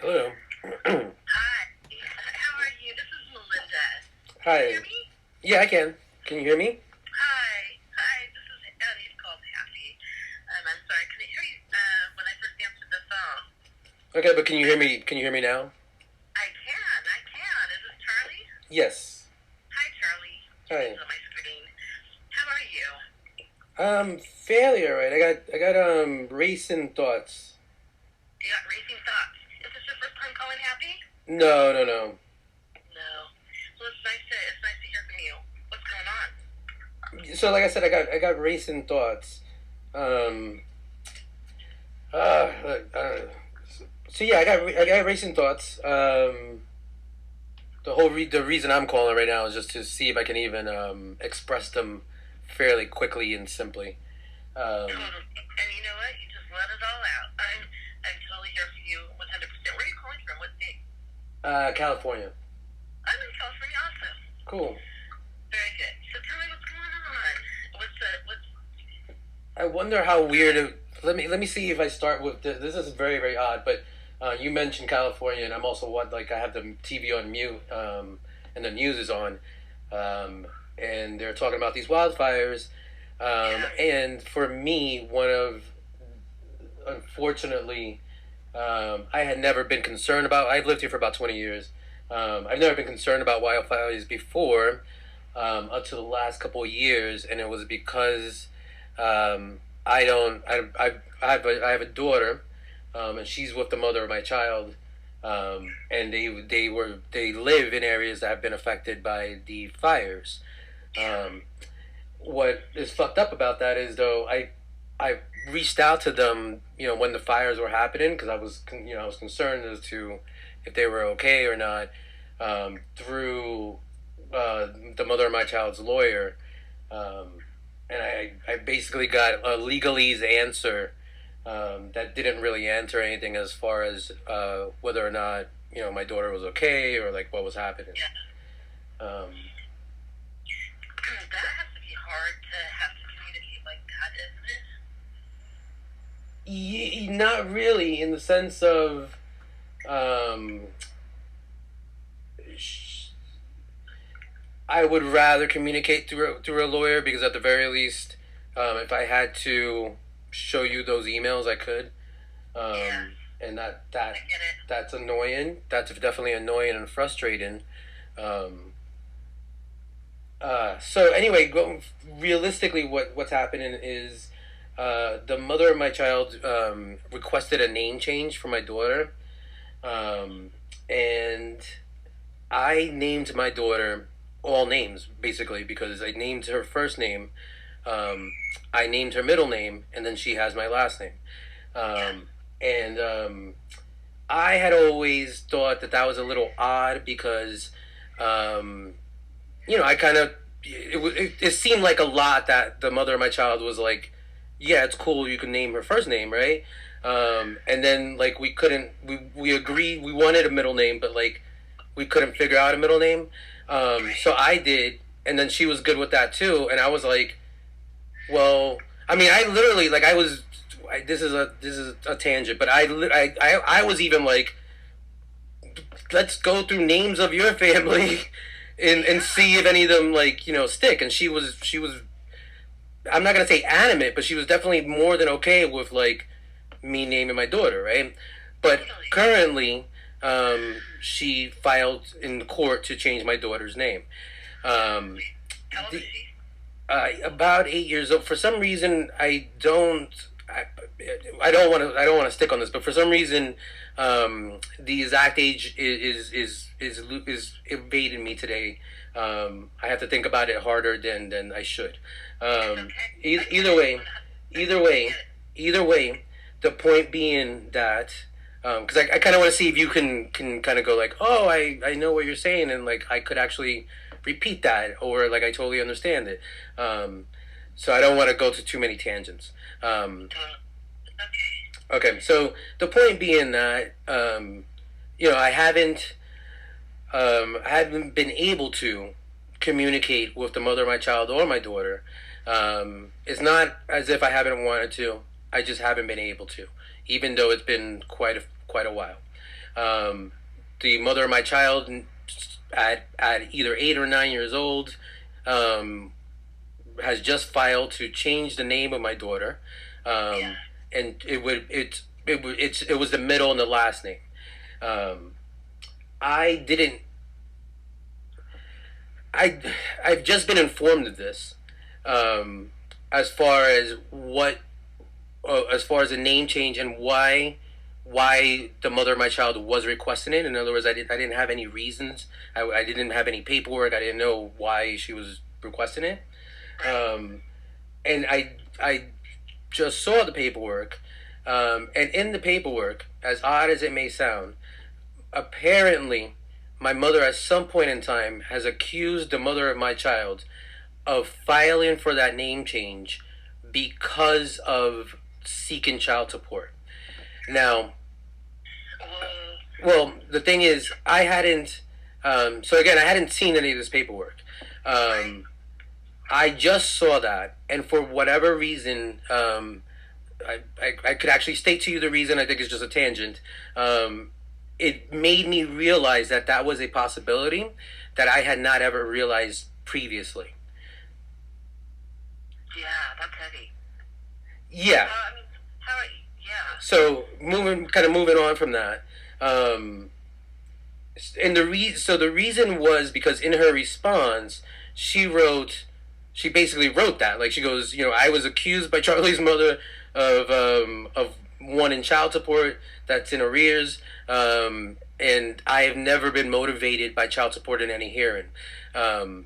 Hello. Hi, how are you? This is Melinda. Can you hear Hi. me? Yeah, I can. Can you hear me? Hi, this is Eddie's called Happy. I'm sorry, I couldn't hear you when I first answered the phone. Okay, but can you hear me? Can you hear me now? I can. Is this Charlie? Yes. Hi, Charlie. Your name's Hi. on my screen. How are you? Fairly alright. I got racing thoughts. You got racing thoughts. Is this your first time calling Happy? No, no, no. No. Well, it's nice to hear from you. What's going on? So, like I said, I got racing thoughts. Um. Uh. So yeah, I got racing thoughts. The reason I'm calling right now is just to see if I can even express them fairly quickly and simply. Um. Totally. And you know what? You just let it all out. I'm totally here for you 100%. Where are you calling from? What state? California. I'm in California also. Cool. Very good. So tell me what's going on. What's I wonder how weird. Let me see if I start with this. This is very very odd, but you mentioned California, and I'm also what like I have the TV on mute, and the news is on, and they're talking about these wildfires, yeah. and for me, one of unfortunately, I had never been concerned about. I've lived here for about 20 years. I've never been concerned about wildfires before, until the last couple of years, and it was because I don't. I have a daughter, and she's with the mother of my child, and they live in areas that have been affected by the fires. Um, what is fucked up about that is though I reached out to them, when the fires were happening because I was concerned as to if they were okay or not, through the mother of my child's lawyer, um, and I basically got a legalese answer, that didn't really answer anything as far as whether or not my daughter was okay or like what was happening. Yeah. Um, That has to be hard to have to communicate like that, isn't it? Not really, in the sense of, um, I would rather communicate through a lawyer because at the very least, if I had to show you those emails, I could. Yeah. And I get it. that's annoying. That's definitely annoying and frustrating. Um, so anyway, realistically, what's happening is, the mother of my child requested a name change for my daughter, um, and I named my daughter all names basically because I named her first name, um, I named her middle name, and then she has my last name. Yeah. And I had always thought that was a little odd because, um, I kind of it seemed like a lot that the mother of my child was like, yeah, it's cool, you can name her first name, right? And then like we couldn't we agreed we wanted a middle name, but like we couldn't figure out a middle name. Right. So I did, and then she was good with that too, and I was like, well, I mean, I literally like I was. This is a tangent, but I was even like, let's go through names of your family, and Yeah. see if any of them like stick. And she was I'm not gonna say animate, but she was definitely more than okay with like me naming my daughter, right? But Totally. currently, she filed in court to change my daughter's name. Um, How old the, is she? about 8 years old. For some reason, I don't want to. I don't want to stick on this, but for some reason, the exact age is evading me today. I have to think about it harder than I should. It's Um, okay. e- I get either it. way, either I way, get it. either way, the point being that, because I kind of want to see if you can kind of go like, oh, I know what you're saying, and like I could actually repeat that, or like I totally understand it. Um, so I don't want to go to too many tangents. Okay. Okay, so the point being that, I haven't been able to communicate with the mother of my child or my daughter. It's not as if I haven't wanted to. I just haven't been able to, even though it's been quite a while. Um, the mother of my child, at either 8 or 9 years old, um, has just filed to change the name of my daughter, Yeah. and it was the middle and the last name. Um, I didn't I I've just been informed of this, um, as far as as far as a name change and why the mother of my child was requesting it. In other words, I didn't have any reasons. I didn't have any paperwork. I didn't know why she was requesting it. Right. Um, and I just saw the paperwork, and in the paperwork, as odd as it may sound, apparently my mother at some point in time has accused the mother of my child of filing for that name change because of seeking child support. Now, Uh, well, the thing is, I hadn't. So again, I hadn't seen any of this paperwork. right. Um, I just saw that, and for whatever reason, I could actually state to you the reason. I think it's just a tangent. Um, it made me realize that that was a possibility that I had not ever realized previously. Yeah, that's heavy. Yeah. I mean, how? Yeah. So moving on from that, and the reason was because in her response, she wrote, she basically wrote that, like, she goes, I was accused by Charlie's mother of wanting child support that's in arrears, and I have never been motivated by child support in any hearing. Um,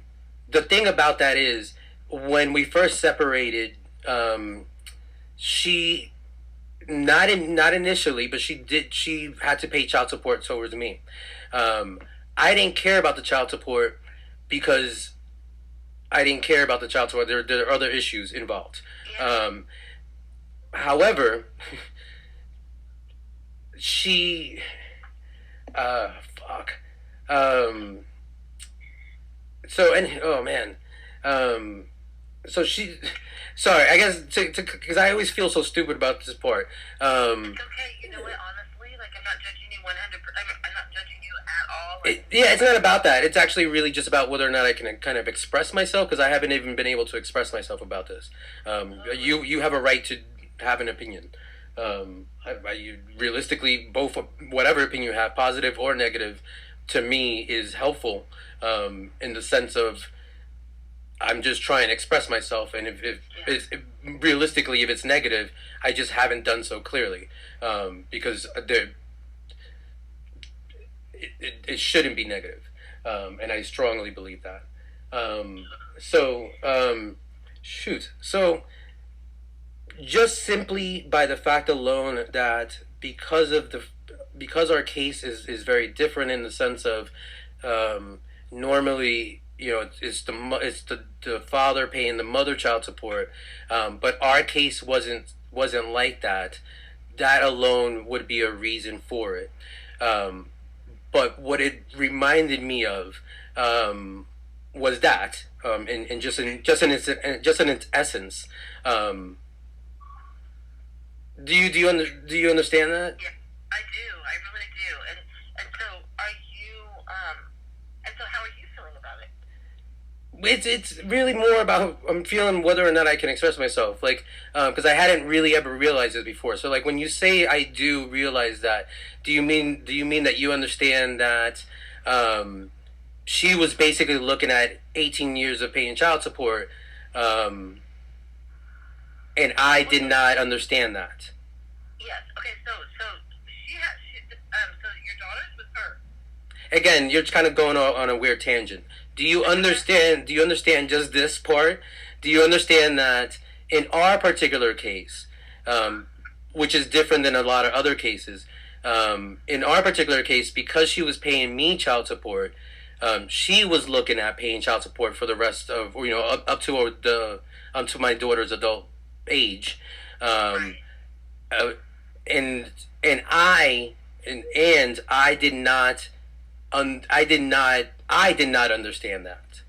the thing about that is, when we first separated, she not initially, but she had to pay child support towards me. Um, I didn't care about the child support because I didn't care about the child support. There are other issues involved. Yeah. Um, however, she, fuck. Um, and oh man, um, so she, sorry, I guess because I always feel so stupid about this part. It's okay. You know what? Honestly, like I'm not judging you 100%. I'm not judging you at all. Like, Yeah, it's not about that. It's actually really just about whether or not I can kind of express myself, because I haven't even been able to express myself about this. You have a right to have an opinion. You realistically, both, whatever opinion you have, positive or negative, to me is helpful, in the sense of I'm just trying to express myself, and yeah. if realistically, if it's negative, I just haven't done so clearly, because it shouldn't be negative, and I strongly believe that. Um, so, shoot. So, just simply by the fact alone that because our case is very different in the sense of, normally, it's the father paying the mother child support, but our case wasn't like that. That alone would be a reason for it. Um, but what it reminded me of, was that, in just in its essence. Um, do you understand that? Yeah. I do. I really do. And so are you? And so how are you feeling about it? It's really more about, I'm feeling whether or not I can express myself, like, because I hadn't really ever realized this before. So, like, when you say I do realize that, do you mean that you understand that, she was basically looking at 18 years of paying child support, um, and I Well, did not understand that? yes. Okay. So she has. So your daughter's with her. Again, you're kind of going on a weird tangent. Do you understand just this part? Do you understand that in our particular case, um, which is different than a lot of other cases, in our particular case, because she was paying me child support, she was looking at paying child support for the rest of, up to my daughter's adult age, um, Right. uh, and and I did not. I did not understand that.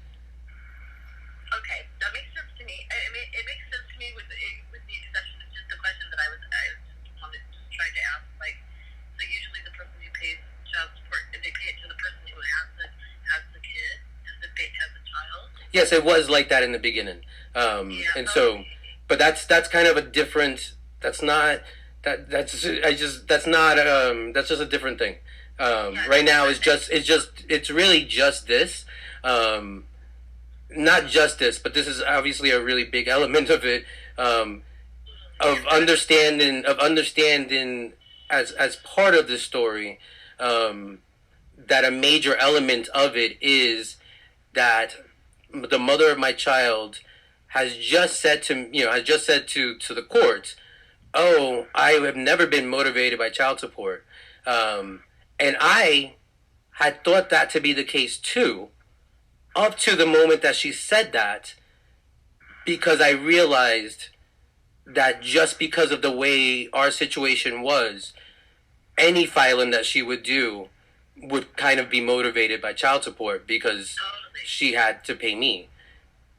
Okay. That makes sense to me. I mean, it makes sense to me with the exception of just the question that I was just wanted just trying to ask. Like, so usually the person who pays yes, it was like that in the beginning. Yeah. And Oh, so, but that's kind of a different. That's not that's I just that's just a different thing. yeah. Right now, But it's really just this. Um, Not just this, but this is obviously a really big element of it. Um, yeah. of understanding as part of the story. Um, that a major element of it is that the mother of my child has just said to the court, "Oh, I have never been motivated by child support," um, and I had thought that to be the case too, up to the moment that she said that, because I realized that just because of the way our situation was, any filing that she would do would kind of be motivated by child support because Totally. she had to pay me.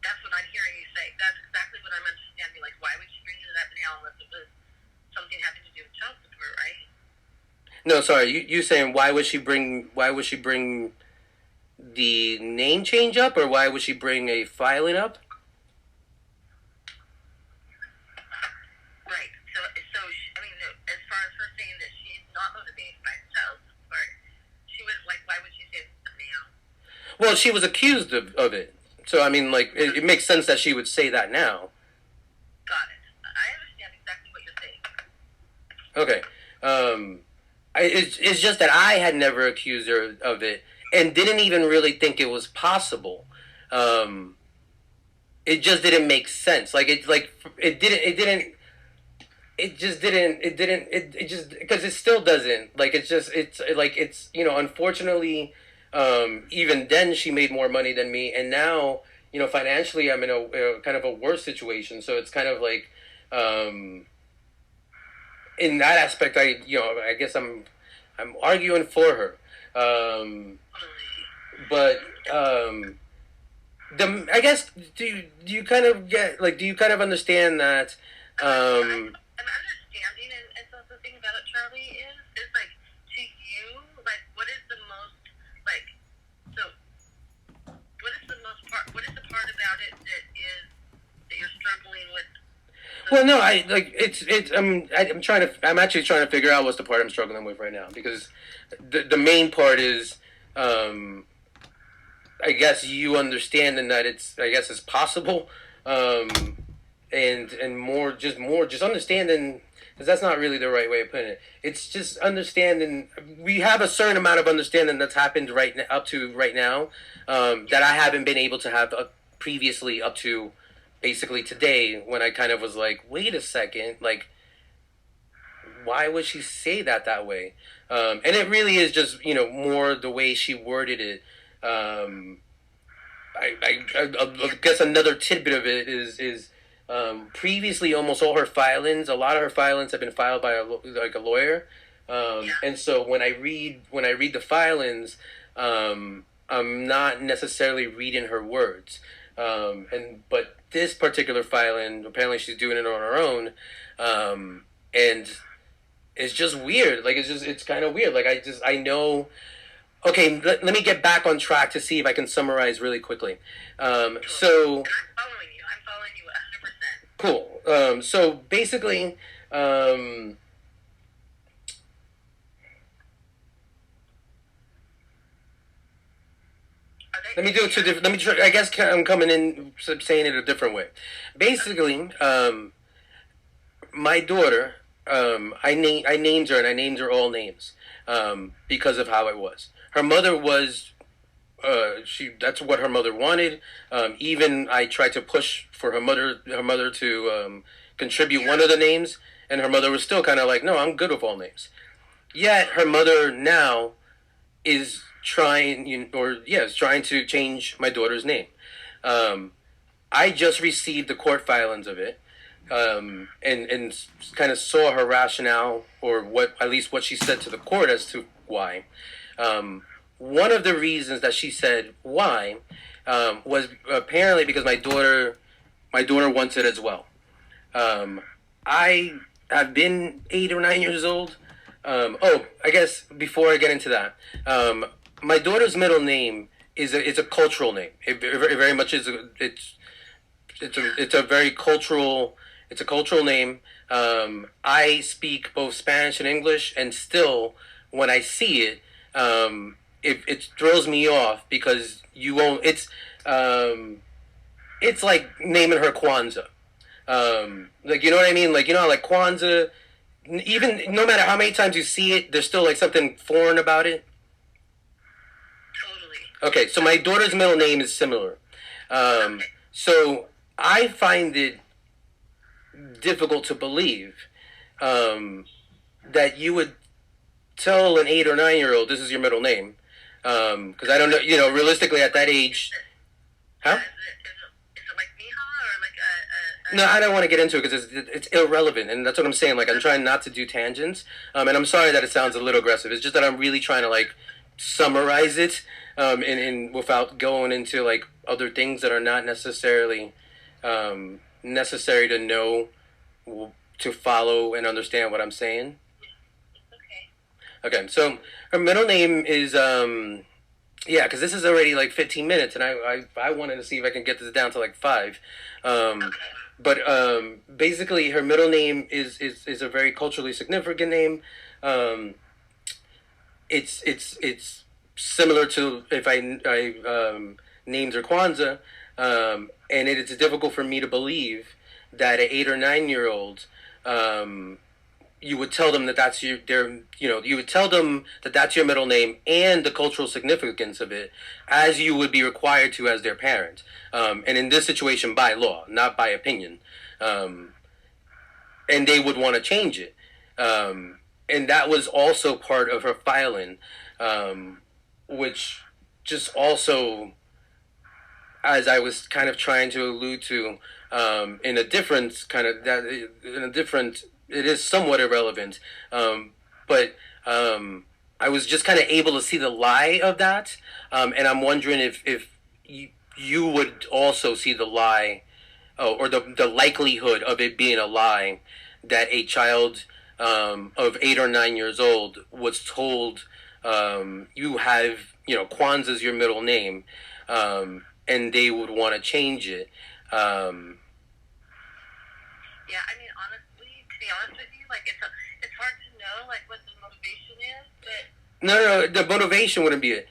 That's what I'm hearing you say. That's exactly what I'm understanding. Like, why would she bring you that now unless it was something having to do with child support, right? No, sorry, you saying why would she bring the name change up, or why would she bring a filing up? Right. So I mean, no, as far as her saying that she's not motivated by child support, she was like, why would she say that now? Well, she was accused of it. So I mean, like it makes sense that she would say that now. Got it. I understand exactly what you're saying. Okay. It's just that I had never accused her of it and didn't even really think it was possible. Um, it just didn't make sense. It just because it still doesn't. Like it's unfortunately, even then she made more money than me, and now financially I'm in a kind of a worse situation. So it's kind of like. In that aspect, I guess I'm arguing for her, but I guess do you kind of get like do you kind of understand that? I'm understanding, and so the thing about it, Charlie, is like to you, like what is the most like so what is the most part? What is the part about it that you're struggling with? Well, no, I like it's I'm actually trying to figure out what's the part I'm struggling with right now because the main part is I guess you understanding that it's possible, and more just understanding because that's not really the right way of putting it. It's just understanding we have a certain amount of understanding that's happened up to right now, that I haven't been able to have previously up to basically today when I kind of was like, wait a second, like why would she say that way? And it really is just more the way she worded it. Um, I guess another tidbit of it is previously almost all her filings, a lot of her filings have been filed by a lawyer, and so when I read the filings, I'm not necessarily reading her words, but this particular filing apparently she's doing it on her own, and it's just weird. Like it's kind of weird. Like I know. Okay, let me get back on track to see if I can summarize really quickly. So And I'm following you. I'm following you 100%. cool. So basically, let me do it two different. Let me try. I guess I'm coming in saying it a different way. Basically, my daughter, I named her and I named her all names, because of how it was. Her mother was that's what her mother wanted. Even I tried to push for her mother to contribute one of the names, and her mother was still kind of like, no, I'm good with all names. Yet her mother now is trying to change my daughter's name. Um, I just received the court filings of it, and kind of saw her rationale, or at least what she said to the court as to why. Um, One of the reasons that she said why, was apparently because my daughter wants it as well. Um, I have been 8 or 9 years old. I guess before I get into that, my daughter's middle name it's a cultural name. It very much is. It's a very cultural. It's a cultural name. I speak both Spanish and English, and still, when I see it, it throws me off because you won't. It's like naming her Kwanzaa. Like you know what I mean? Like you know, how, like Kwanzaa. Even no matter how many times you see it, there's still like something foreign about it. Totally. Okay, so my daughter's middle name is similar. Okay. So I find it difficult to believe um, that you would tell an 8 or 9 year old this is your middle name. Because I don't know, you know, realistically at that Is age, it, huh? is it like Miha or like a No, I don't want to get into it because it's irrelevant, and that's what I'm saying. Like I'm trying not to do tangents, and I'm sorry that it sounds a little aggressive. It's just that I'm really trying to like summarize it, and without going into like other things that are not necessarily necessary to know to follow and understand what I'm saying. okay. Okay, so her middle name is yeah, because this is already like 15 minutes, and I wanted to see if I can get this down to like five. Um, Okay. but basically, her middle name is a very culturally significant name. Um, it's similar to if I named her Kwanzaa, and it's difficult for me to believe that an 8 or 9 year old um, you would tell them that that's you would tell them that that's your middle name and the cultural significance of it as you would be required to as their parent, and in this situation by law, not by opinion, um, and they would want to change it, and that was also part of her filing, um, which just also, as I was kind of trying to allude to, in a different kind of that in a different, it is somewhat irrelevant, but I was just kind of able to see the lie of that, and I'm wondering if you would also see the lie, or the likelihood of it being a lie that a child of 8 or 9 years old was told you have Kwanzaa's your middle name, and they would want to change it. Um, Yeah, I mean, honestly, to be honest with you, like it's hard to know like what the motivation is, but no, the motivation wouldn't be it.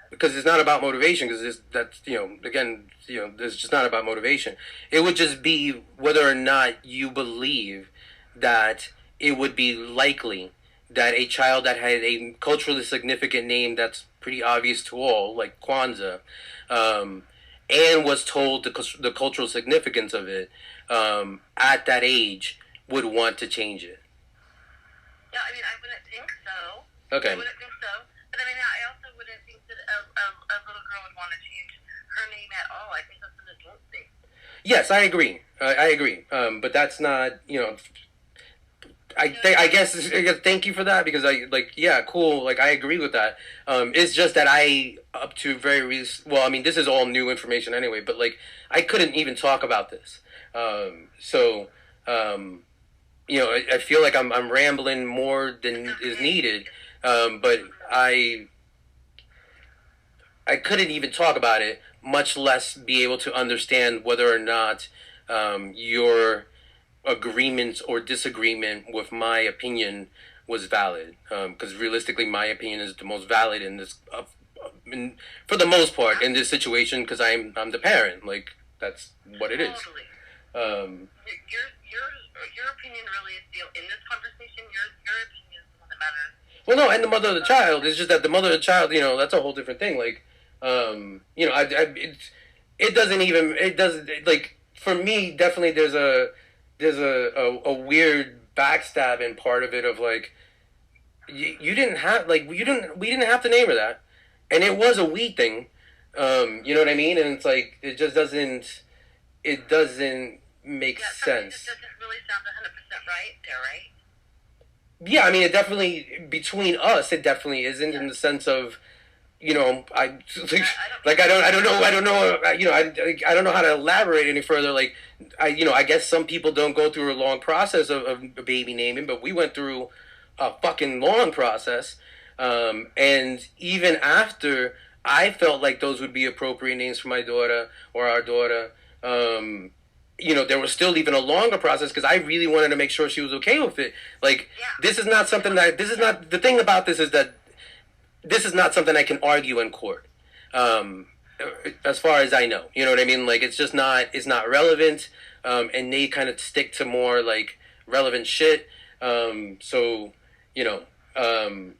Because it's not about motivation. Because that's again it's just not about motivation. It would just be whether or not you believe that it would be likely that a child that had a culturally significant name that's pretty obvious to all, like Kwanzaa, um, and was told the cultural significance of it at that age, would want to change it. yeah, I mean, I wouldn't think so. I Okay. wouldn't think so. But I mean, I also wouldn't think that a little girl would want to change her name at all. I think that's an adult thing. Yes, I agree. I agree. But that's not. You know what I I mean? guess thank you for that because I like yeah cool like I agree with that. It's just that I up to well I mean this is all new information anyway, but like I couldn't even talk about this. So um, I feel like I'm rambling more It's than is okay. needed. But I couldn't even talk about it, much less be able to understand whether or not your agreement or disagreement with my opinion was valid. Because realistically, my opinion is the most valid in this, for the most part, in this situation. Because I'm the parent. Like that's what it is. Totally. Um, Your opinion really is the in this conversation. Your opinion is the one that matters. well, no, and the mother of the child. It's just that the mother of the child, that's a whole different thing. Like, it doesn't even it doesn't like for me. Definitely, there's a weird backstabbing part of it of like you didn't have like you didn't we didn't have to name her that, and it was a we thing. You know what I mean? And it's like it doesn't make Yeah, something just sense. doesn't really sound 100% right there, right? Yeah, I mean, it definitely between us, it definitely isn't Yeah. in the sense of I I don't like think so. I don't know I don't know how to elaborate any further. Like I guess some people don't go through a long process of baby naming, but we went through a fucking long process, and even after I felt like those would be appropriate names for my daughter or our daughter. There was still even a longer process because I really wanted to make sure she was okay with it. Like, Yeah. this is not something that, this is not, the thing about this is that this is not something I can argue in court. Um, as far as I know, you know what I mean? Like, it's not relevant. And they kind of stick to more like relevant shit. So, you know, um,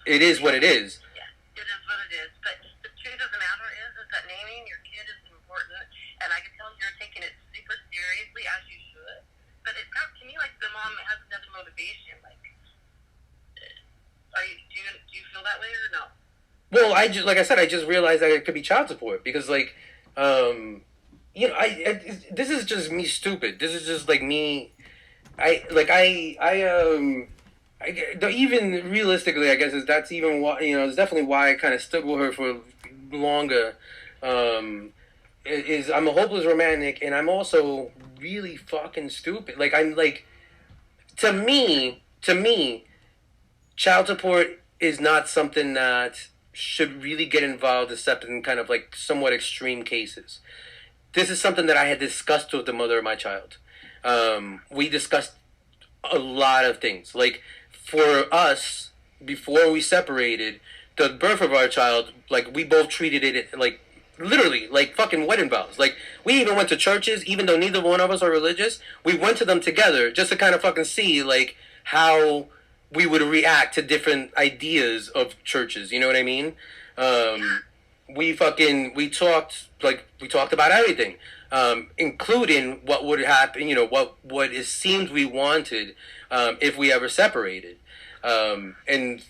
it is what it is. Yeah, it is what it is. But the truth of the matter is that naming your kid is important, and I can tell you're taking it super seriously as you should. But it sounds to me like the mom has another motivation. Like, do you feel that way or no? Well, like I said, I just realized that it could be child support because, like, this is just me stupid. This is just like me. Even realistically, I guess that's even why it's definitely why I kind of stuck with her for longer. Is I'm a hopeless romantic, and I'm also really fucking stupid. Like I'm like to me, child support is not something that should really get involved except in kind of like somewhat extreme cases. This is something that I had discussed with the mother of my child. We discussed a lot of things. Like for us, before we separated, the birth of our child, like we both treated it like literally like fucking wedding vows. Like we even went to churches, even though neither one of us are religious. We went to them together just to kind of fucking see like how we would react to different ideas of churches. You know what I mean? We talked about everything, including what would happen. What it seemed we wanted if we ever separated, and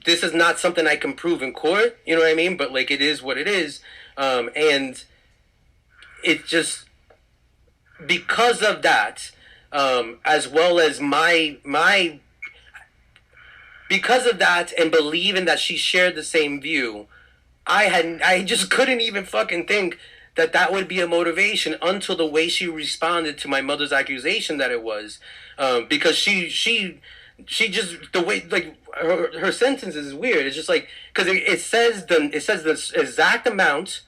this is not something I can prove in court. You know what I mean? But like it is what it is, and it just because of that, as well as my because of that and believing that she shared the same view, I just couldn't even fucking think that that would be a motivation until the way she responded to my mother's accusation that it was, because she just the way like her sentence is weird. It's just like because it says the exact amount,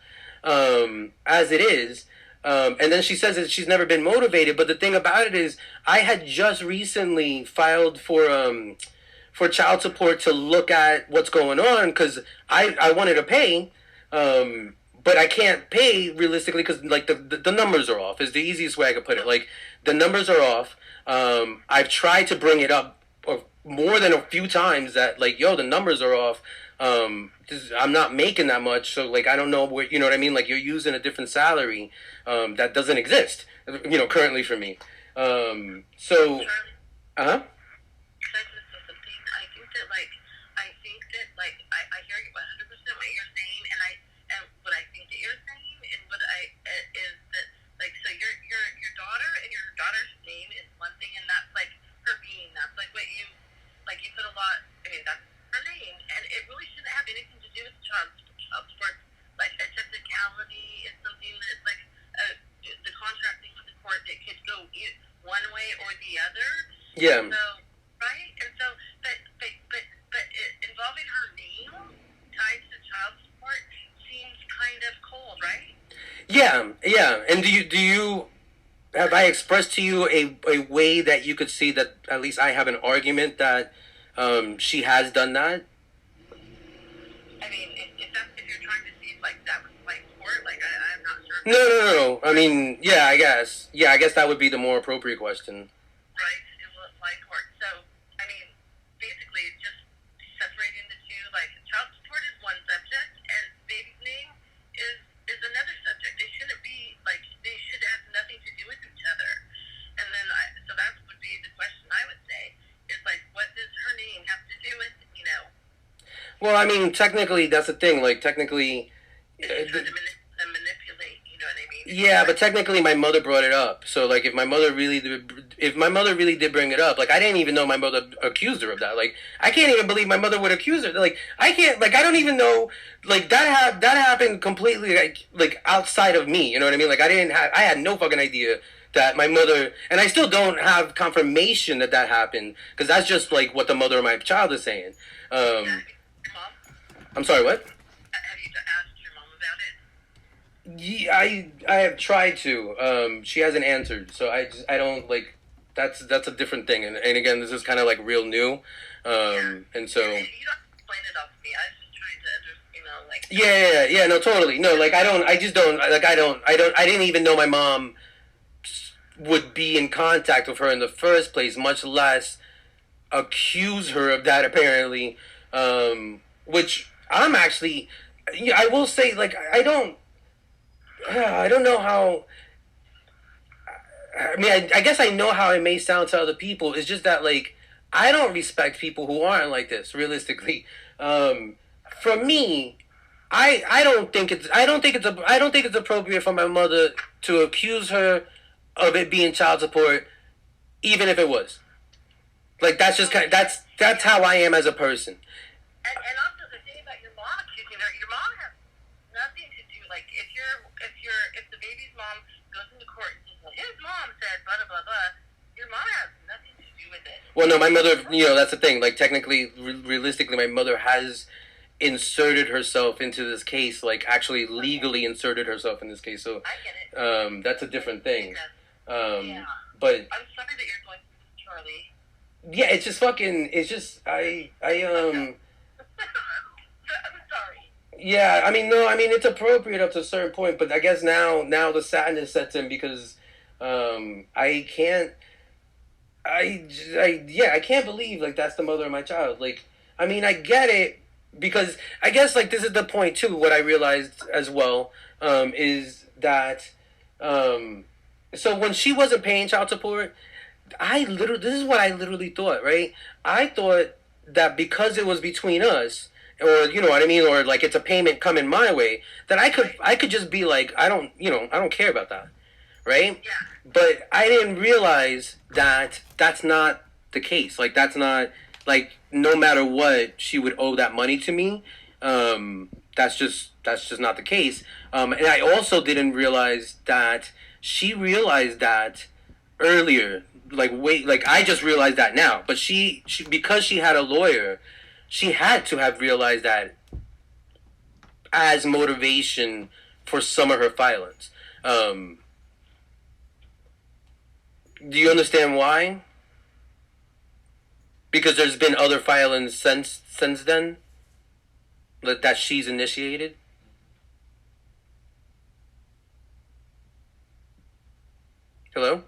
as it is. And then she says that she's never been motivated. But the thing about it is, I had just recently filed for child support to look at what's going on because I wanted to pay, but I can't pay realistically because like the numbers are off is the easiest way I could put it. Like the numbers are off. I've tried to bring it up more than a few times that like yo the numbers are off. I'm not making that much, so like I don't know what you know what I mean. Like you're using a different salary that doesn't exist, currently for me. So, uh huh. I hear you 100% what you're saying, and what I think that you're saying, and what I is that like so your daughter and your daughter's name is one thing, and that's like her being. That's like what you put a lot. I mean, that's her name, and it really shouldn't have anything to do with child support. Like a technicality is something that's like the contracting with the court that could go one way or the other. Yeah. So right, and so but involving her name tied to child support seems kind of cold, right? Yeah. And do you have I expressed to you a way that you could see that at least I have an argument that she has done that? I mean, if you're trying to see if like that was like court, like I'm not sure. No. I mean, yeah, I guess. Yeah, I guess that would be the more appropriate question. Right, it will apply court. So, I mean, basically, just separating the two. Like, child support is one subject, and baby's name is another subject. They shouldn't be like they should have nothing to do with each other. And then, so that would be the question I would say is like, what does her name have to do with Well, I mean, technically, that's the thing. Like, technically, trying to manipulate? You know what I mean? yeah, but technically, my mother brought it up. So, like, if my mother really did bring it up, like, I didn't even know my mother accused her of that. Like, I can't even believe my mother would accuse her. Like, I can't. Like, I don't even know. Like, that happened completely like outside of me. You know what I mean? Like, I had no fucking idea that my mother, and I still don't have confirmation that that happened because that's just like what the mother of my child is saying. Mom, I'm sorry, what? Yeah, I have tried to. She hasn't answered, so I don't like. That's a different thing, and again, this is kind of like real new, Yeah. and so You don't explain it all to me. I was just trying to like. yeah, no, totally, no, like I don't, I just don't, like I didn't even know my mom would be in contact with her in the first place, much less accuse her of that. Apparently, which I'm actually, yeah, I will say, like I don't know how. I mean, I guess I know how it may sound to other people. It's just that, like, I don't respect people who aren't like this. Realistically, um, for me, I don't think it's appropriate for my mother to accuse her of it being child support, even if it was. Like, that's just kind of, that's how I am as a person. And also the thing about your mom accusing her, your mom has nothing to do. Like if the baby's mom goes into court and says, well, his mom said blah blah blah blah, your mom has nothing to do with it. Well, no, my mother, that's the thing. Like, technically, realistically, my mother has inserted herself into this case, like, actually legally inserted herself in this case. So, I get it. that's a different thing. Yeah. But I'm sorry that you're going through this, Charlie. yeah, it's just fucking. It's just I'm sorry. Yeah, I mean, no, I mean it's appropriate up to a certain point, but I guess now the sadness sets in because I can't. Yeah, I can't believe like that's the mother of my child. Like, I mean, I get it because I guess like this is the point too. What I realized as well is that um, so when she wasn't paying child support, this is what I literally thought. Right, I thought that because it was between us, or you know what I mean, or like it's a payment coming my way, that I could just be like I don't care about that, right? Yeah. But I didn't realize that that's not the case. Like that's not like no matter what she would owe that money to me. That's just not the case. And I also didn't realize that she realized that earlier. Like wait, like I just realized that now. But she because she had a lawyer, she had to have realized that as motivation for some of her violence. Do you understand why? Because there's been other filings since then that she's initiated. Hello.